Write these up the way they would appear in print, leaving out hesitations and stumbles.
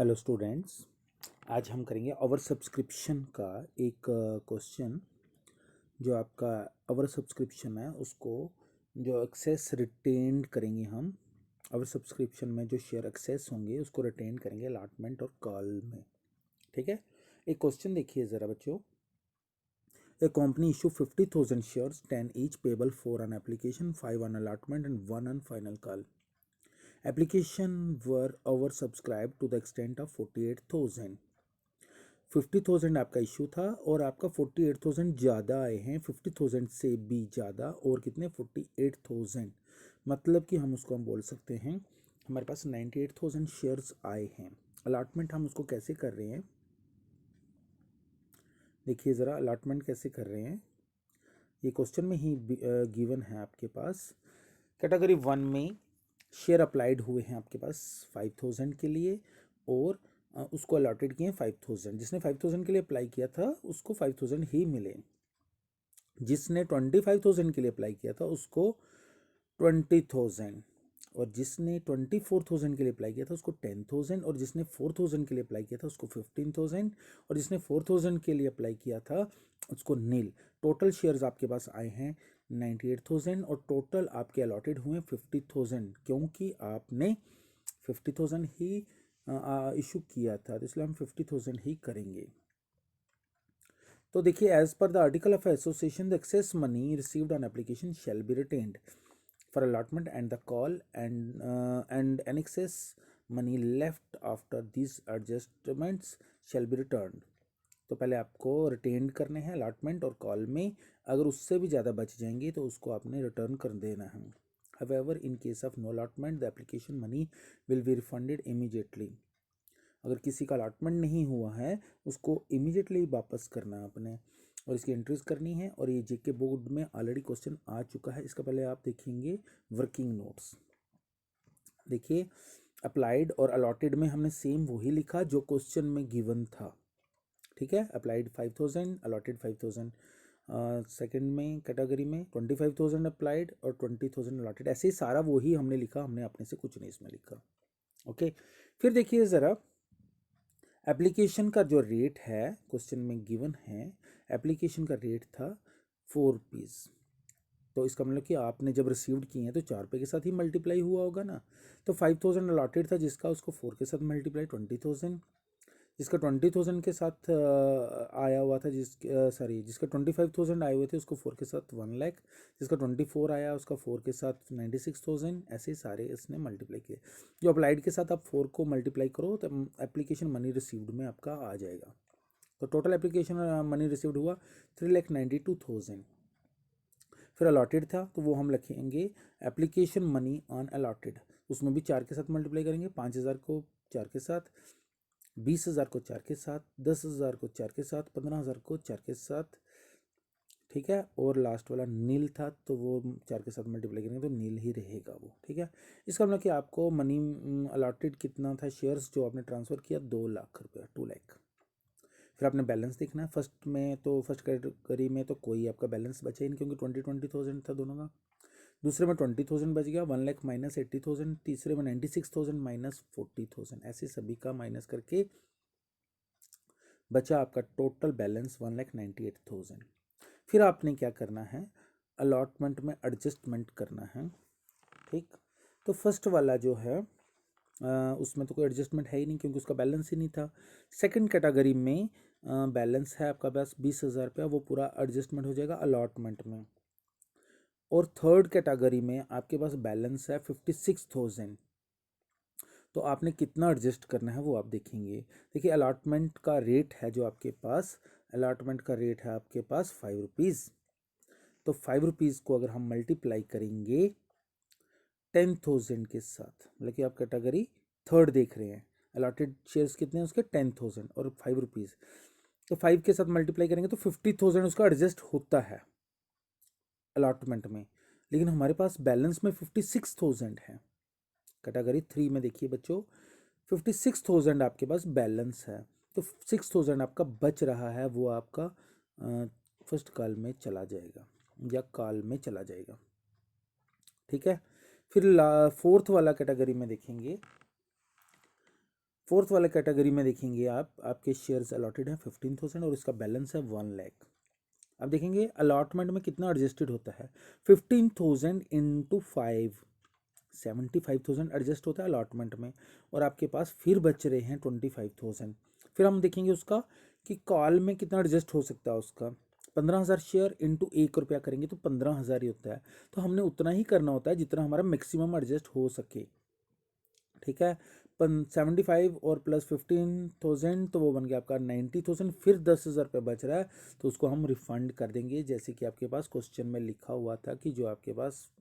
Hello students, आज हम करेंगे ओवर सब्सक्रिप्शन का एक क्वेश्चन। जो आपका ओवर सब्सक्रिप्शन है उसको जो एक्सेस रिटेन करेंगे हम। ओवर सब्सक्रिप्शन में जो शेयर एक्सेस होंगे उसको रिटेन करेंगे अलॉटमेंट और कॉल में। ठीक है, एक क्वेश्चन देखिए ज़रा बच्चों। A company issue 50,000 shares, 10 each, payable 4 on application, 5 on allotment and 1 on final call. Application were oversubscribed to the extent of 48,000। 50,000 आपका इशू था और आपका 48,000 ज़्यादा आए हैं, 50,000 से भी ज़्यादा। और कितने? 48,000। मतलब कि हम उसको बोल सकते हैं हमारे पास 98,000 शेयर्स आए हैं। अलॉटमेंट हम उसको कैसे कर रहे हैं, देखिए ज़रा अलॉटमेंट कैसे कर रहे हैं। ये क्वेश्चन में ही गिवन है आपके पास। कैटेगरी 1 में शेयर अप्लाइड हुए हैं आपके पास 5,000 के लिए और उसको अलॉटेड किए हैं 5,000। जिसने 5,000 के लिए अप्लाई किया था उसको 5,000 ही मिले। जिसने 25,000 के लिए अप्लाई किया था उसको 20,000, और जिसने 24,000 के लिए अप्लाई किया था उसको 10,000, और जिसने 4,000 के लिए अप्लाई किया था उसको 15,000, और जिसने 4,000 के लिए अप्लाई किया था उसको नील। टोटल शेयर्स आपके पास आए हैं 98,000 और टोटल आपके अलॉटेड हुए 50,000, क्योंकि आपने 50,000 ही इशू किया था, तो इसलिए हम 50,000 ही करेंगे। तो देखिए, as per the article of association the excess money received on application shall be retained for allotment and the call, and an excess money left after these adjustments shall be returned। तो पहले आपको retain करने हैं allotment और call में। अगर उससे भी ज़्यादा बच जाएंगे तो उसको आपने रिटर्न कर देना है। However, in case of no allotment, the application money will be refunded immediately। अगर किसी का अलॉटमेंट नहीं हुआ है उसको इमीडिएटली वापस करना है आपने, और इसकी एंट्रीज करनी है। और ये जीके बोर्ड में ऑलरेडी क्वेश्चन आ चुका है, इसका पहले आप देखेंगे वर्किंग नोट्स। देखिए, अप्लाइड और अलॉटेड में हमने सेम वही लिखा जो क्वेश्चन में गिवन था। ठीक है, अप्लाइड 5,000, अलॉटेड 5,000। सेकंड में कैटेगरी में 25,000 अप्लाइड और 20,000 अलॉटेड, ऐसे ही सारा वही हमने लिखा, हमने अपने से कुछ नहीं इसमें लिखा। ओके, फिर देखिए ज़रा एप्लीकेशन का जो रेट है क्वेश्चन में गिवन है, एप्लीकेशन का रेट था 4 रुपीज़। तो इसका मतलब कि आपने जब रिसीव्ड किए हैं तो 4 रुपये के साथ ही मल्टीप्लाई हुआ होगा ना। तो 5,000 अलॉटेड था जिसका, उसको 4 के साथ मल्टीप्लाई 20,000। जिसका 20,000 के साथ आया हुआ था, जिसका 25,000 आए हुए थे उसको 4 के साथ 1 लाख। जिसका 24 आया उसका 4 के साथ 96,000। ऐसे सारे इसने मल्टीप्लाई किए। जो अप्लाइड के साथ आप 4 को मल्टीप्लाई करो तो एप्लीकेशन मनी रिसीव्ड में आपका आ जाएगा। तो टोटल एप्लीकेशन मनी रिसीव्ड हुआ 3,92,000। फिर अलॉटेड था तो वो हम लिखेंगे एप्लीकेशन मनी ऑन अलॉटेड, उसमें भी 4 के साथ मल्टीप्लाई करेंगे। 5,000 को 4 के साथ, 20,000 को 4 के साथ, 10,000 को 4 के साथ, 15,000 को 4 के साथ। ठीक है, और लास्ट वाला नील था तो वो 4 के साथ मल्टीप्लाई करेंगे तो नील ही रहेगा वो। ठीक है, इसका मतलब कि आपको मनी अलॉटेड कितना था, शेयर्स जो आपने ट्रांसफ़र किया 2 लाख रुपया, 2 लाख। फिर आपने बैलेंस देखना है। फर्स्ट में तो फर्स्ट कैटेगरी में तो कोई आपका बैलेंस बचा ही नहीं क्योंकि 20,000 था दोनों का। दूसरे में 20,000 बच गया, 1 लाख माइनस 80,000। तीसरे में 96,000 माइनस 40,000। ऐसे सभी का माइनस करके बचा आपका टोटल बैलेंस 1,98,000। फिर आपने क्या करना है, अलॉटमेंट में एडजस्टमेंट करना है। ठीक, तो फर्स्ट वाला जो है उसमें तो कोई एडजस्टमेंट है ही नहीं क्योंकि उसका बैलेंस ही नहीं था। सेकंड कैटेगरी में बैलेंस है आपका पास 20,000 रुपया, वो पूरा एडजस्टमेंट हो जाएगा अलॉटमेंट में। और थर्ड कैटेगरी में आपके पास बैलेंस है 56,000, तो आपने कितना एडजस्ट करना है वो आप देखेंगे। देखिए, अलॉटमेंट का रेट है जो आपके पास, अलॉटमेंट का रेट है आपके पास 5 रुपीज़। तो 5 रुपीज़ को अगर हम मल्टीप्लाई करेंगे 10,000 के साथ, मतलब कि आप कैटेगरी थर्ड देख रहे हैं, अलॉटेड शेयर्स कितने हैं उसके 10,000 और 5 रुपीज़, तो 5 के साथ मल्टीप्लाई करेंगे तो 50,000 उसका एडजस्ट होता है अलॉटमेंट में। लेकिन हमारे पास बैलेंस में 56,000 है। कैटेगरी 3 में देखिए बच्चों, 56,000 आपके पास बैलेंस है, तो 6,000 आपका बच रहा है, वो आपका फर्स्ट कॉल में चला जाएगा या कॉल में चला जाएगा। ठीक है, फिर फोर्थ वाला कैटेगरी में देखेंगे फोर्थ वाले कैटेगरी में देखेंगे आप, आपके शेयर्स अलॉटेड हैं 15,000 और इसका बैलेंस है 1 लाख। अब देखेंगे अलॉटमेंट में कितना एडजस्टेड होता है, 15,000 इंटू 5, 75,000 एडजस्ट होता है अलॉटमेंट में, और आपके पास फिर बच रहे हैं 25,000। फिर हम देखेंगे उसका कि कॉल में कितना एडजस्ट हो सकता है उसका, 15,000 शेयर इंटू 1 रुपया करेंगे तो 15,000 ही होता है। तो हमने उतना ही करना होता है जितना हमारा मैक्सिमम एडजस्ट हो सके, ठीक है। 75 और प्लस 15,000 तो वो बन गया आपका 90,000। फिर 10,000 रुपये बच रहा है तो उसको हम रिफंड कर देंगे, जैसे कि आपके पास क्वेश्चन में लिखा हुआ था कि जो आपके पास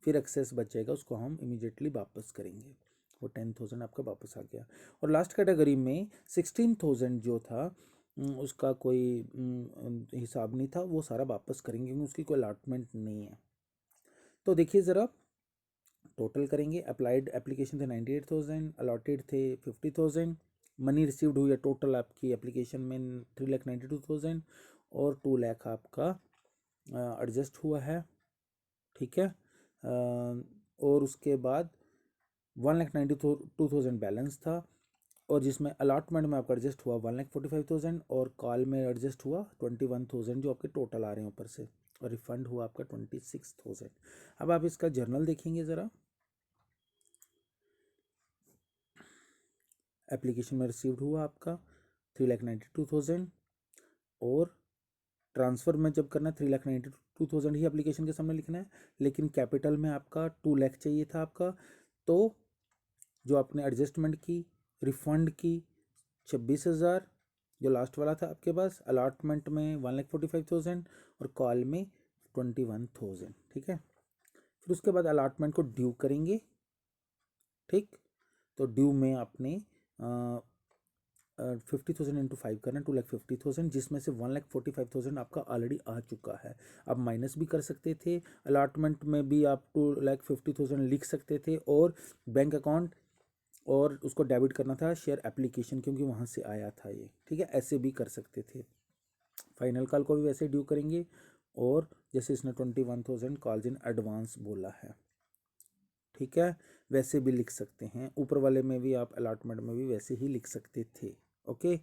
फिर एक्सेस बचेगा उसको हम इमीडिएटली वापस करेंगे। वो 10,000 आपका वापस आ गया। और लास्ट कैटेगरी में 16,000 जो था उसका कोई हिसाब नहीं था, वो सारा वापस करेंगे क्योंकि उसकी कोई अलॉटमेंट नहीं है। तो देखिए ज़रा टोटल करेंगे, अप्लाइड एप्लीकेशन थे 98,000, अलॉटेड थे 50,000, मनी रिसीव्ड हुई है टोटल आपकी एप्लीकेशन में 3,92,000 और 2 लाख आपका एडजस्ट हुआ है, ठीक है। और उसके बाद 1,92,000 बैलेंस था, और जिसमें अलॉटमेंट में आपका एडजस्ट हुआ 1,45,000 और कॉल में एडजस्ट हुआ 21,000 जो आपके टोटल आ रहे हैं ऊपर से, और रिफंड हुआ आपका 26,000। अब आप इसका जर्नल देखेंगे ज़रा, एप्लीकेशन में रिसीव्ड हुआ आपका 3,92,000 और ट्रांसफ़र में जब करना है 3,92,000 ही एप्लीकेशन के सामने लिखना है, लेकिन कैपिटल में आपका 2 लाख चाहिए था आपका। तो जो आपने एडजस्टमेंट की, रिफंड की 26,000 जो लास्ट वाला था आपके पास, अलॉटमेंट में 1,45,000 और कॉल में 21,000, ठीक है। फिर उसके बाद अलॉटमेंट को ड्यू करेंगे, ठीक। तो ड्यू में आपने 50,000 इंटू 5 करना है, 2,50,000, जिसमें से 1,45,000 आपका ऑलरेडी आ चुका है। आप माइनस भी कर सकते थे, अलॉटमेंट में भी आप 2,50,000 लिख सकते थे, और बैंक अकाउंट और उसको डेबिट करना था शेयर एप्लीकेशन क्योंकि वहाँ से आया था ये, ठीक है। ऐसे भी कर सकते थे। फाइनल कॉल को भी वैसे ड्यू करेंगे, और जैसे इसने 21,000 कॉल्स इन एडवांस बोला है, ठीक है, वैसे भी लिख सकते हैं। ऊपर वाले में भी आप अलॉटमेंट में भी वैसे ही लिख सकते थे, ओके।